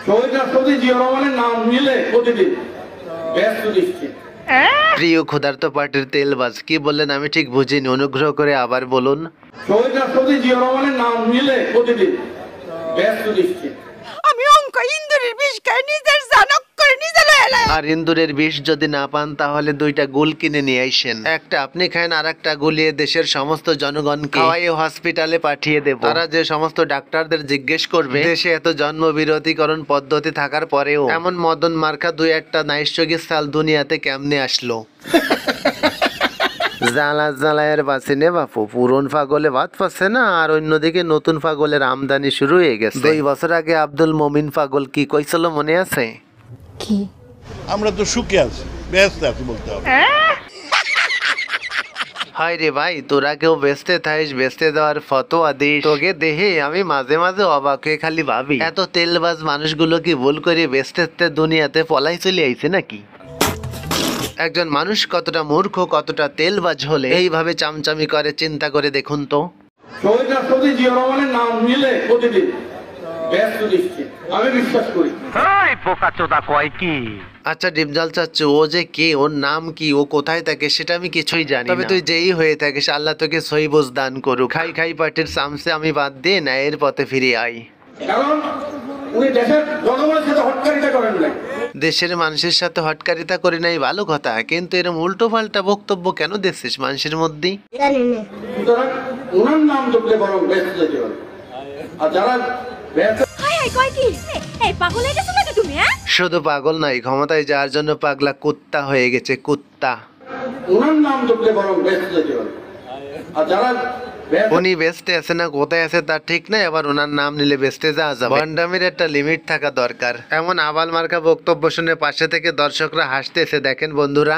শহীদ রাষ্ট্রপতি জিয়া রহমানের নাম নিলে প্রতিদিন ব্যস্ত দৃষ্টি। প্রিয় ক্ষুধার্ত পার্টির তেলবাজ, কি বললেন আমি ঠিক বুঝিনি, অনুগ্রহ করে আবার বলুন। শহীদ রাষ্ট্রপতি জিয়া রহমানের নাম নিলে প্রতিদিন ব্যস্ত দৃষ্টি। আমি অঙ্ক ইন্দুরের বিষ খাই, নিজের জানক করে নিজে লয়ে। আর ইন্দুরের বিষ যদি না পান তাহলে 2টা গুল কিনে নিয়ে আইসেন, একটা আপনি খান আর একটা গুলিয়ে দেশের সমস্ত জনগণকে খাওয়াইয়ে হসপিটালে পাঠিয়ে দেব। তারা যে সমস্ত ডাক্তারদের জিজ্ঞেস করবে দেশে এত জন্ম বিরতিকরণ পদ্ধতি থাকার পরেও এমন মদন মার্কা 2-1টা নাইশযোগীর সাল দুনিয়াতে কেমনে আসলো। জ্বালা জ্বালায়ের বাসিনে বাপু, পুরন পাগলে ভাত পাচ্ছে না, আর অন্যদিকে নতুন পাগলের আমদানি শুরু হয়ে গেছে। 2 বছর আগে আব্দুল মমিন পাগল কি কইছিল মনে আছে? কি আমরা তো সুখে আছি, ব্যস্ত আছি বলতে হবে। হাই রে ভাই, তোরা কেউ বেচতে থাইস, বেচতে দেওয়ার ফতোয়া দিস, তোকে দেহে আমি মাঝে মাঝে অবাক হয়ে খালি ভাবি এত তেলবাজ মানুষগুলো কি ভুল করে বেচতে দুনিয়াতে পলাই চলে আইছে নাকি? একজন মানুষ কতটা মূর্খ, কতটা তেলবাজ হলে এইভাবে চামচামি করে, চিন্তা করে দেখুন তো। শহীদ রাষ্ট্রপতি জিয়া রহমানের নাম নিলে প্রতিদিন ব্যস্ত দৃষ্টি, আমি বিশ্বাস করি। আচ্ছা ডিপজল চাচ্ছু, ও যে কে, ওর নাম কি, ও কোথায় থাকে সেটা আমি কিছুই জানি না। তবে তুই যেই হয়ে থাকিস আল্লাহ তোকে সহি বুঝ দান করুক। খাই খাই পার্টির চামচে আমি বাদ দিয়ে ন্যায়ের পথে ফিরে আই। কারণ উনি দেশের জনগণের সাথে হটকারিতা করেন নাই। দেশের মানুষের সাথে হটকারিতা করি নাই ভালো কথা, কিন্তু এরকম উল্টো পাল্টা বক্তব্য কেন দিচ্ছিস মানুষের মধ্যে? সুতরাং ওনার নাম জপলে বরং ব্যস্ত যেতে পারে। আর যারা ব্যস্ত শুধু পাগল নাই, ক্ষমতায় যাওয়ার জন্য পাগলা কুত্তা হয়ে গেছে, কুত্তা। ওনার নাম জপলে বরং ব্যস্ত যেতে পারে। আর যারা উনি বেস্টে আছে না কোথায় আছে তার ঠিক নাই, আবার ওনার নাম নিলে বেস্টে যাওয়া যাবে। ভণ্ডামির একটা লিমিট থাকা দরকার। এমন আবাল মার্কা বক্তব্য শুনে পাশে থেকে দর্শকরা হাসতেছে, দেখেন বন্ধুরা।